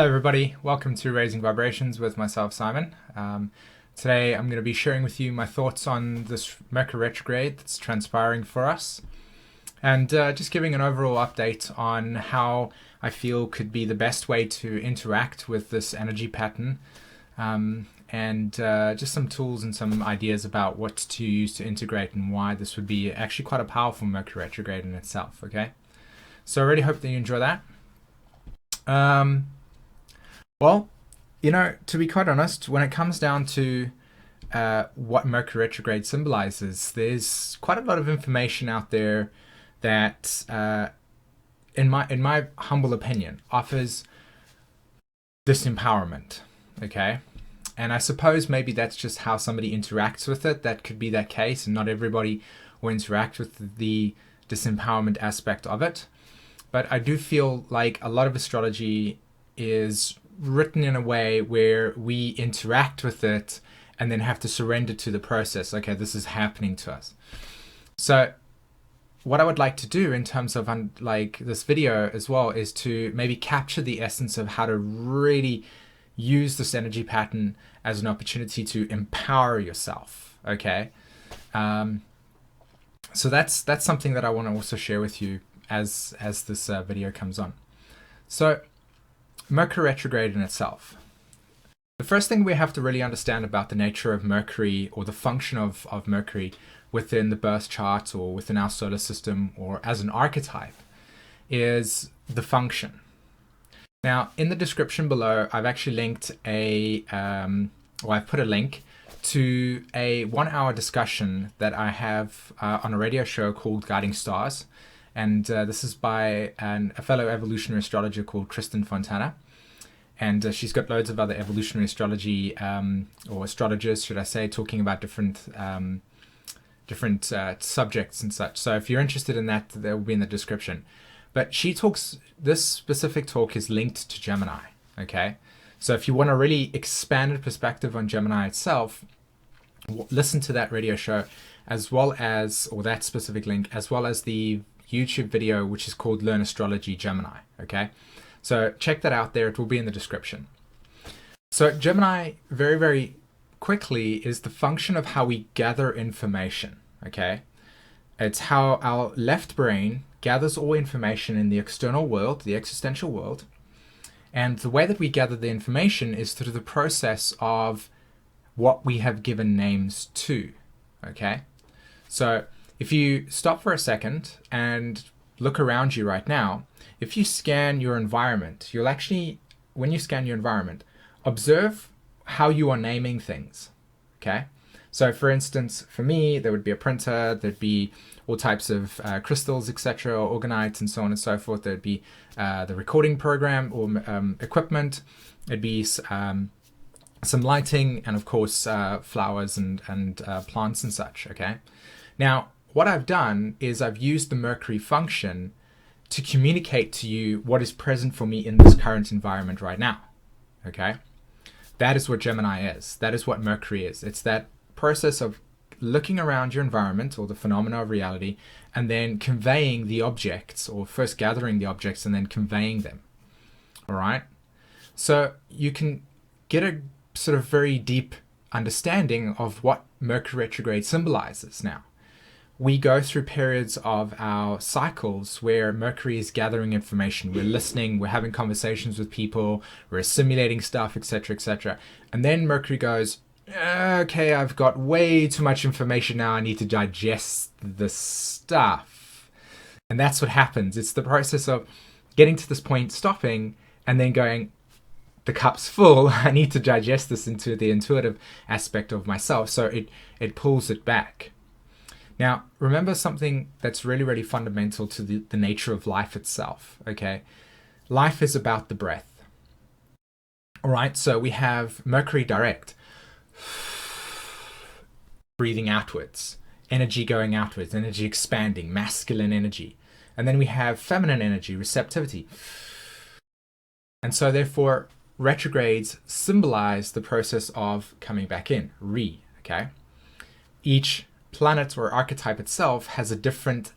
Hello everybody, welcome to Raising Vibrations with myself, Simon. Today I'm going to be sharing with you my thoughts on this Mercury retrograde that's transpiring for us, and just giving an overall update on how I feel could be the best way to interact with this energy pattern, and just some tools and some ideas about what to use to integrate and why this would be actually quite a powerful Mercury retrograde in itself. Okay, so I really hope that you enjoy that. Well, to be quite honest, when it comes down to what Mercury retrograde symbolizes, there's quite a lot of information out there that, in my humble opinion, offers disempowerment. Okay, and I suppose maybe that's just how somebody interacts with it. That could be that case, and not everybody will interact with the disempowerment aspect of it. But I do feel like a lot of astrology is written in a way where we interact with it and then have to surrender to the process. Okay, this is happening to us. So what I would like to do in terms of this video as well is to maybe capture the essence of how to really use this energy pattern as an opportunity to empower yourself. Okay, so that's something that I want to also share with you as this video comes on. So Mercury retrograde in itself. The first thing we have to really understand about the nature of Mercury, or the function of Mercury within the birth chart or within our solar system or as an archetype, is the function. Now, in the description below, I've actually linked I've put a link to a 1-hour discussion that I have on a radio show called Guiding Stars. And this is by a fellow evolutionary astrologer called Kristen Fontana. And she's got loads of other evolutionary astrology, or astrologers, should I say, talking about different subjects and such. So if you're interested in that, that will be in the description. But this specific talk is linked to Gemini, okay? So if you want a really expanded perspective on Gemini itself, listen to that radio show, as well as, or that specific link, as well as the YouTube video, which is called Learn Astrology Gemini. Okay, so check that out there. It will be in the description. So Gemini, very, very quickly, is the function of how we gather information. Okay, it's how our left brain gathers all information in the external world, the existential world. And the way that we gather the information is through the process of what we have given names to. Okay, so if you stop for a second and look around you right now, if you scan your environment, you'll actually, when you scan your environment, observe how you are naming things. Okay, so for instance, for me, there would be a printer, there'd be all types of crystals, etc., or orgonites, and so on and so forth. There'd be the recording program or equipment. There'd be some lighting, and of course flowers and plants and such. Okay, now what I've done is I've used the Mercury function to communicate to you what is present for me in this current environment right now. Okay, that is what Gemini is. That is what Mercury is. It's that process of looking around your environment or the phenomena of reality and then conveying the objects, or first gathering the objects and then conveying them. All right, so you can get a sort of very deep understanding of what Mercury retrograde symbolizes. Now, we go through periods of our cycles where Mercury is gathering information. We're listening, we're having conversations with people, we're assimilating stuff, etc., etc. And then Mercury goes, okay, I've got way too much information now. I need to digest this stuff. And that's what happens. It's the process of getting to this point, stopping, and then going, the cup's full. I need to digest this into the intuitive aspect of myself. So it pulls it back. Now, remember something that's really, really fundamental to the nature of life itself, okay? Life is about the breath. All right, so we have Mercury direct, breathing outwards, energy going outwards, energy expanding, masculine energy. And then we have feminine energy, receptivity. And so therefore, retrogrades symbolize the process of coming back in, okay? Each planet or archetype itself has a different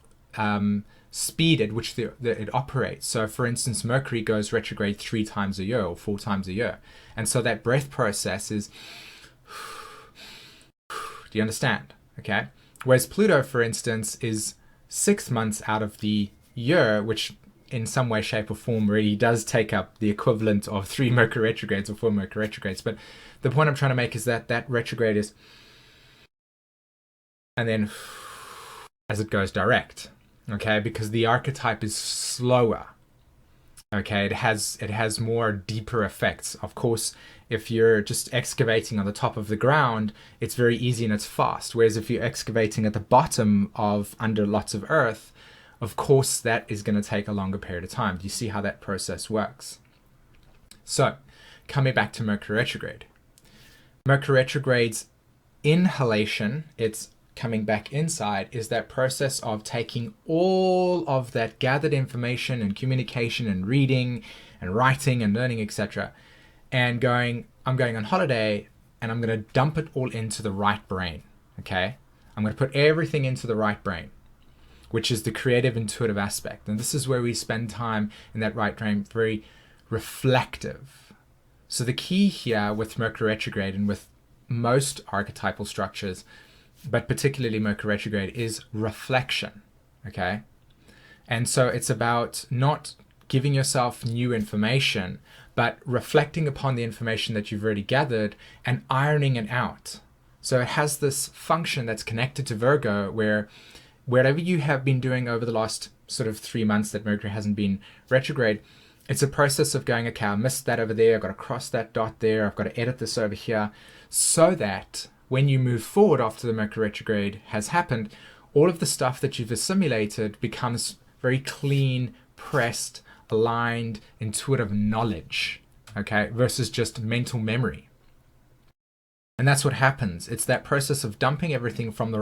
speed at which it operates. So for instance, Mercury goes retrograde 3 times a year or 4 times a year. And so that breath process is, do you understand? Okay. Whereas Pluto, for instance, is 6 months out of the year, which in some way, shape or form really does take up the equivalent of 3 Mercury retrogrades or 4 Mercury retrogrades. But the point I'm trying to make is that that retrograde is, and then as it goes direct, okay, because the archetype is slower. Okay, it has more deeper effects. Of course, if you're just excavating on the top of the ground, it's very easy and it's fast. Whereas if you're excavating at the bottom of under lots of earth, of course that is going to take a longer period of time. Do you see how that process works? So, coming back to Mercury retrograde. Mercury retrograde's inhalation, it's coming back inside, is that process of taking all of that gathered information and communication and reading and writing and learning, etc., and going, I'm going on holiday and I'm going to dump it all into the right brain. Okay, I'm going to put everything into the right brain, which is the creative, intuitive aspect. And this is where we spend time in that right brain, very reflective. So the key here with Mercury retrograde and with most archetypal structures, but particularly Mercury retrograde, is reflection, okay? And so it's about not giving yourself new information, but reflecting upon the information that you've already gathered and ironing it out. So it has this function that's connected to Virgo, where whatever you have been doing over the last sort of 3 months that Mercury hasn't been retrograde, it's a process of going, okay, I missed that over there, I've got to cross that dot there, I've got to edit this over here, so that when you move forward after the Mercury retrograde has happened, all of the stuff that you've assimilated becomes very clean, pressed, aligned, intuitive knowledge, okay, versus just mental memory. And that's what happens. It's that process of dumping everything from the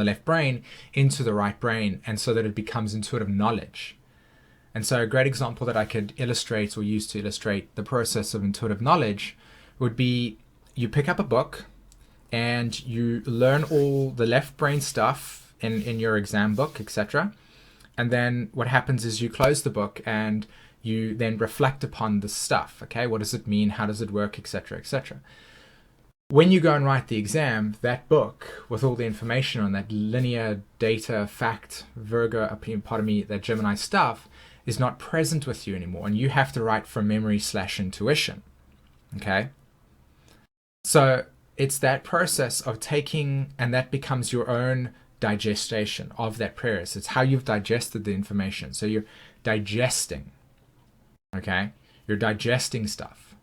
left brain into the right brain, and so that it becomes intuitive knowledge. And so a great example that I could illustrate or use to illustrate the process of intuitive knowledge would be, you pick up a book and you learn all the left brain stuff in your exam book, etc. And then what happens is you close the book and you then reflect upon the stuff. Okay, what does it mean? How does it work? Etc. etc. When you go and write the exam, that book with all the information on that linear data, fact, Virgo, that Gemini stuff is not present with you anymore, and you have to write from memory/intuition. Okay, so it's that process of taking, and that becomes your own digestion of that process. It's how you've digested the information. So you're digesting. Okay, you're digesting stuff.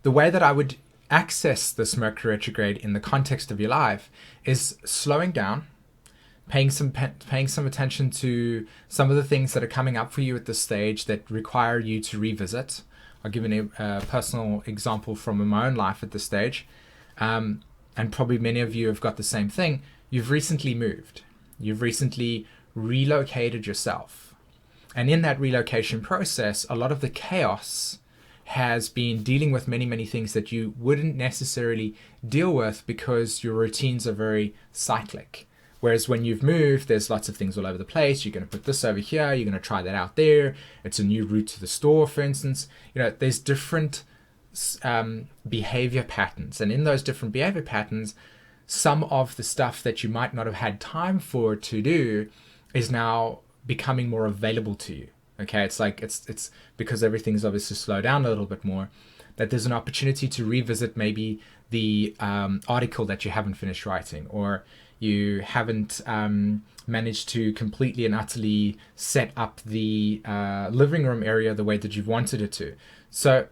The way that I would access this Mercury retrograde in the context of your life is slowing down, paying some attention to some of the things that are coming up for you at this stage that require you to revisit. I'll give a personal example from my own life at this stage, and probably many of you have got the same thing. You've recently moved. You've recently relocated yourself, and in that relocation process, a lot of the chaos has been dealing with many things that you wouldn't necessarily deal with because your routines are very cyclic. Whereas when you've moved, there's lots of things all over the place. You're going to put this over here. You're going to try that out there. It's a new route to the store, for instance. You know, there's different behavior patterns. And in those different behavior patterns, some of the stuff that you might not have had time for to do is now becoming more available to you. Okay, it's like it's because everything's obviously slowed down a little bit more, that there's an opportunity to revisit maybe the article that you haven't finished writing, or you haven't managed to completely and utterly set up the living room area the way that you've wanted it to. So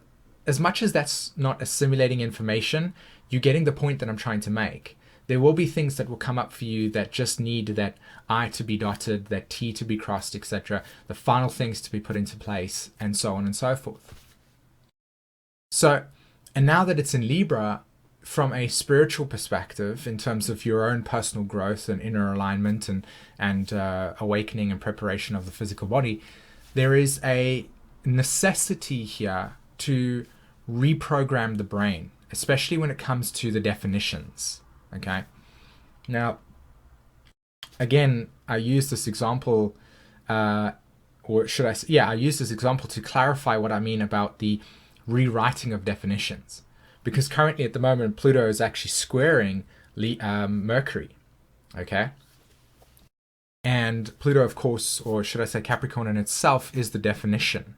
as much as that's not assimilating information, you're getting the point that I'm trying to make. There will be things that will come up for you that just need that I to be dotted, that T to be crossed, etc. The final things to be put into place, and so on and so forth. So, and now that it's in Libra, from a spiritual perspective, in terms of your own personal growth and inner alignment and awakening and preparation of the physical body, there is a necessity here to reprogram the brain, especially when it comes to the definitions. Okay. Now, again, I use this example or should I say, yeah, I use this example to clarify what I mean about the rewriting of definitions. Because currently at the moment, Pluto is actually squaring Mercury, okay? And Pluto, of course, or should I say Capricorn in itself, is the definition.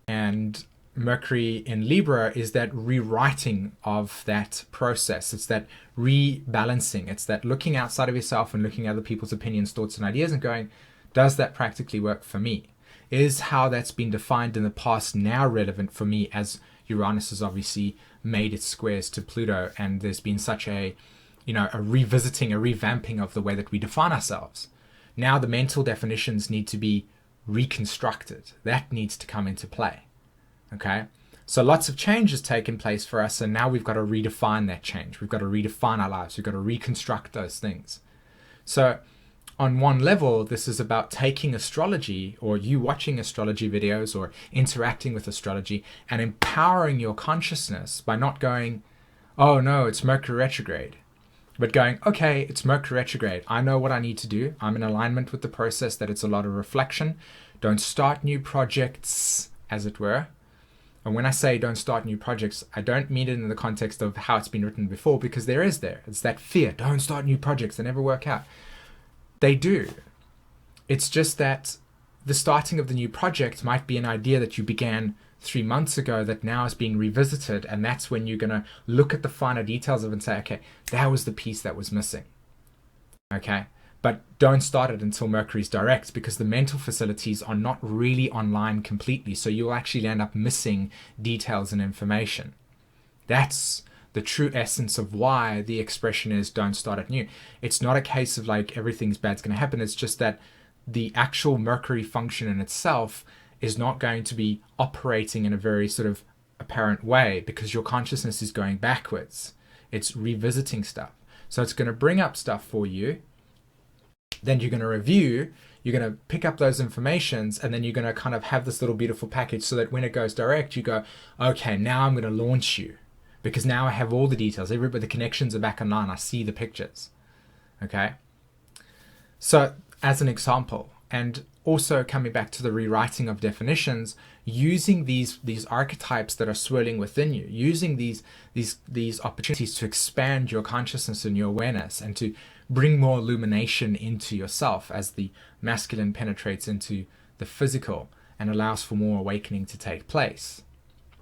And Mercury in Libra is that rewriting of that process. It's that rebalancing. It's that looking outside of yourself and looking at other people's opinions, thoughts, and ideas and going, does that practically work for me? Is how that's been defined in the past now relevant for me, as Uranus has obviously made its squares to Pluto, and there's been such a, a revisiting, a revamping of the way that we define ourselves. Now the mental definitions need to be reconstructed. That needs to come into play. Okay, so lots of change has taken place for us, and now we've got to redefine that change. We've got to redefine our lives. We've got to reconstruct those things. So on one level, this is about taking astrology, or you watching astrology videos or interacting with astrology, and empowering your consciousness by not going, oh no, it's Mercury retrograde, but going, okay, it's Mercury retrograde. I know what I need to do. I'm in alignment with the process, that it's a lot of reflection. Don't start new projects, as it were. And when I say don't start new projects, I don't mean it in the context of how it's been written before, because it's that fear. Don't start new projects. They never work out. They do. It's just that the starting of the new project might be an idea that you began 3 months ago that now is being revisited. And that's when you're going to look at the finer details of it and say, okay, that was the piece that was missing. Okay. But don't start it until Mercury's direct, because the mental facilities are not really online completely. So you'll actually end up missing details and information. That's the true essence of why the expression is don't start it new. It's not a case of like everything's bad's going to happen. It's just that the actual Mercury function in itself is not going to be operating in a very sort of apparent way, because your consciousness is going backwards. It's revisiting stuff. So it's going to bring up stuff for you. Then you're going to review, you're going to pick up those informations, and then you're going to kind of have this little beautiful package so that when it goes direct, you go, okay, now I'm going to launch you, because now I have all the details. Everybody, the connections are back online. I see the pictures. Okay. So as an example, and also coming back to the rewriting of definitions, using these archetypes that are swirling within you, using these opportunities to expand your consciousness and your awareness, and to bring more illumination into yourself as the masculine penetrates into the physical and allows for more awakening to take place.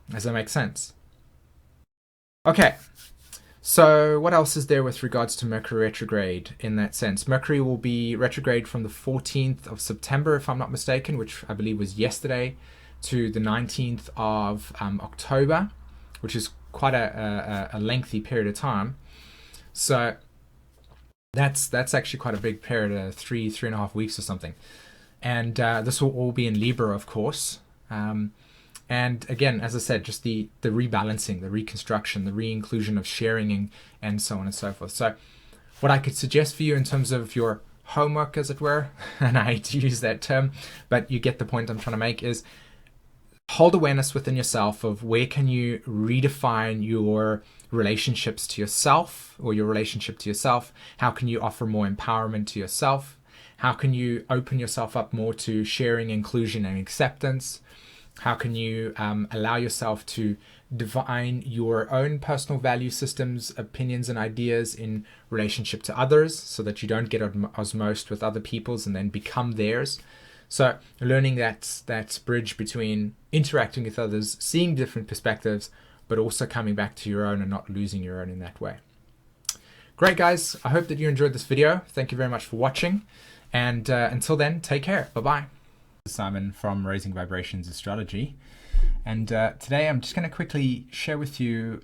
Does that make sense? Okay, so what else is there with regards to Mercury retrograde in that sense? Mercury will be retrograde from the 14th of September, if I'm not mistaken, which I believe was yesterday, to the 19th of October, which is quite a lengthy period of time. So that's actually quite a big period, 3.5 weeks or something. And this will all be in Libra, of course. And again, as I said, just the rebalancing, the reconstruction, the re-inclusion of sharing and so on and so forth. So what I could suggest for you in terms of your homework, as it were, and I hate to use that term, but you get the point I'm trying to make, is hold awareness within yourself of where can you redefine your relationships to yourself, or your relationship to yourself. How can you offer more empowerment to yourself? How can you open yourself up more to sharing, inclusion, and acceptance? How can you allow yourself to define your own personal value systems, opinions, and ideas in relationship to others, so that you don't get osmosed with other people's and then become theirs? So learning that bridge between interacting with others, seeing different perspectives, but also coming back to your own and not losing your own in that way. Great, guys. I hope that you enjoyed this video. Thank you very much for watching. And until then, take care. Bye-bye. Simon from Raising Vibrations Astrology. And today I'm just going to quickly share with you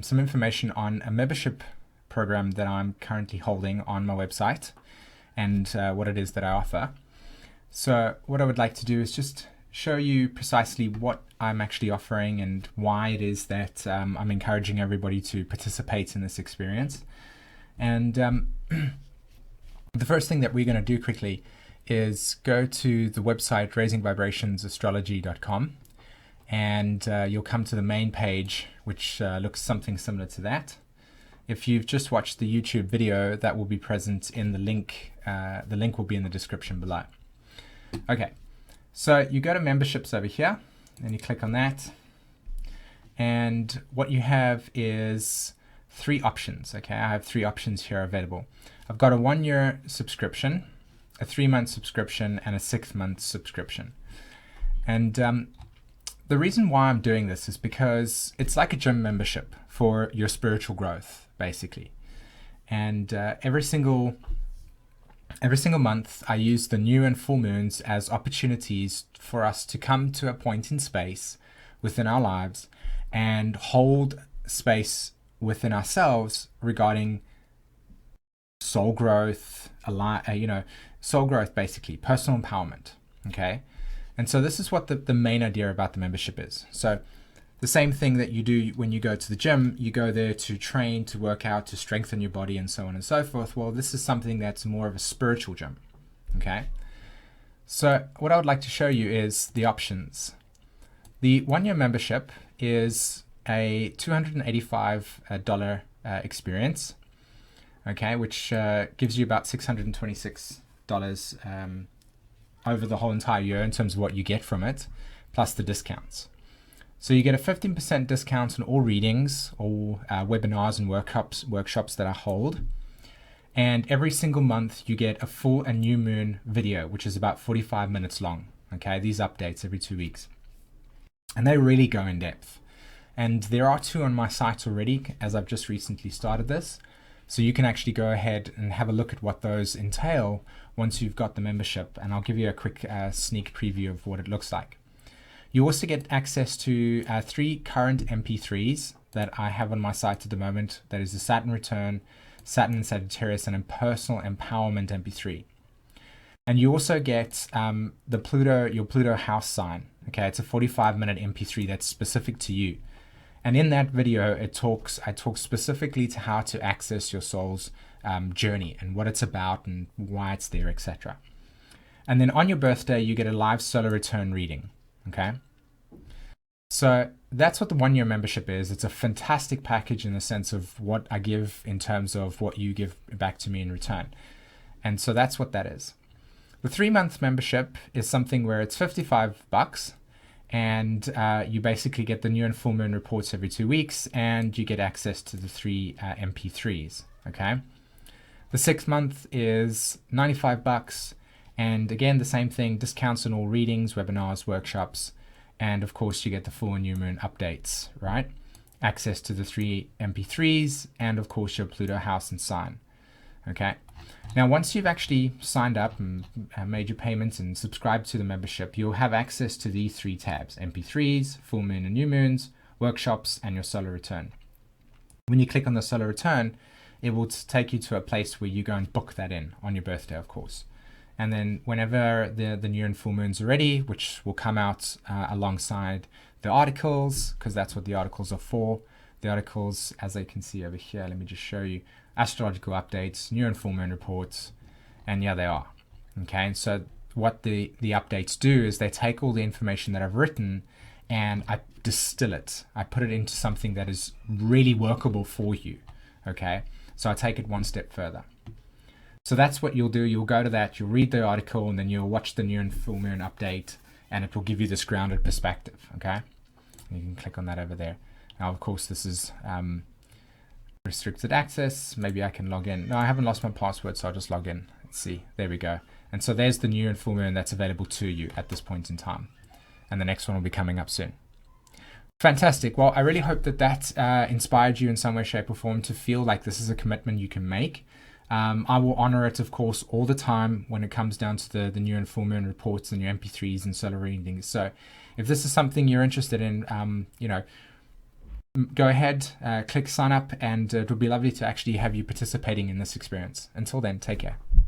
some information on a membership program that I'm currently holding on my website, and what it is that I offer. So what I would like to do is just show you precisely what I'm actually offering and why it is that I'm encouraging everybody to participate in this experience. And the first thing that we're going to do quickly is go to the website raisingvibrationsastrology.com, and you'll come to the main page, which looks something similar to that. If you've just watched the YouTube video, that will be present in the link. The link will be in the description below. Okay, so you go to memberships over here and you click on that. And what you have is 3 options. Okay, I have 3 options here available. I've got a 1-year subscription, a 3-month subscription, and a 6-month subscription. And the reason why I'm doing this is because it's like a gym membership for your spiritual growth, basically. And every single month, I use the new and full moons as opportunities for us to come to a point in space within our lives and hold space within ourselves regarding soul growth, soul growth, basically, personal empowerment. Okay. And so this is what the main idea about the membership is. So the same thing that you do when you go to the gym, you go there to train, to work out, to strengthen your body, and so on and so forth. Well, this is something that's more of a spiritual gym. Okay. So what I would like to show you is the options. The 1-year membership is a $285 experience. Okay, which gives you about $626 over the whole entire year in terms of what you get from it, plus the discounts. So you get a 15% discount on all readings, all webinars and workshops that I hold. And every single month you get a full and new moon video, which is about 45 minutes long. Okay, these updates every 2 weeks. And they really go in depth. And there are 2 on my site already, as I've just recently started this. So you can actually go ahead and have a look at what those entail once you've got the membership. And I'll give you a quick sneak preview of what it looks like. You also get access to 3 current MP3s that I have on my site at the moment. That is the Saturn Return, Saturn and Sagittarius, and a Personal Empowerment MP3. And you also get your Pluto house sign. Okay, it's a 45-minute MP3 that's specific to you. And in that video, I talk specifically to how to access your soul's journey and what it's about and why it's there, etc. And then on your birthday, you get a live solar return reading. Okay. So that's what the 1-year membership is. It's a fantastic package in the sense of what I give in terms of what you give back to me in return. And so that's what that is. The 3-month membership is something where it's $55. And you basically get the new and full moon reports every 2 weeks, and you get access to the 3 MP3s. Okay. The 6-month is $95, and again the same thing: discounts on all readings, webinars, workshops, and of course you get the full and new moon updates. Right. Access to the 3 MP3s, and of course your Pluto house and sign. Okay. Now, once you've actually signed up and made your payments and subscribed to the membership, you'll have access to these 3 tabs: MP3s, full moon and new moons, workshops, and your solar return. When you click on the solar return, it will take you to a place where you go and book that in on your birthday, of course. And then whenever the new and full moons are ready, which will come out alongside the articles, because that's what the articles are for. The articles, as I can see over here, let me just show you: astrological updates, new and full moon reports, and yeah, they are. Okay, so what the updates do is they take all the information that I've written and I distill it. I put it into something that is really workable for you. Okay, so I take it one step further. So that's what you'll do. You'll go to that, you'll read the article, and then you'll watch the new and full moon update, and it will give you this grounded perspective. Okay, you can click on that over there. Now, of course, this is restricted access. Maybe I can log in. No, I haven't lost my password, so I'll just log in. Let's see. There we go. And so there's the new and full moon that's available to you at this point in time. And the next one will be coming up soon. Fantastic. Well, I really hope that inspired you in some way, shape, or form to feel like this is a commitment you can make. I will honor it, of course, all the time when it comes down to the new and full moon reports and your MP3s and solar readings. So if this is something you're interested in, go ahead, click sign up, and it would be lovely to actually have you participating in this experience. Until then, take care.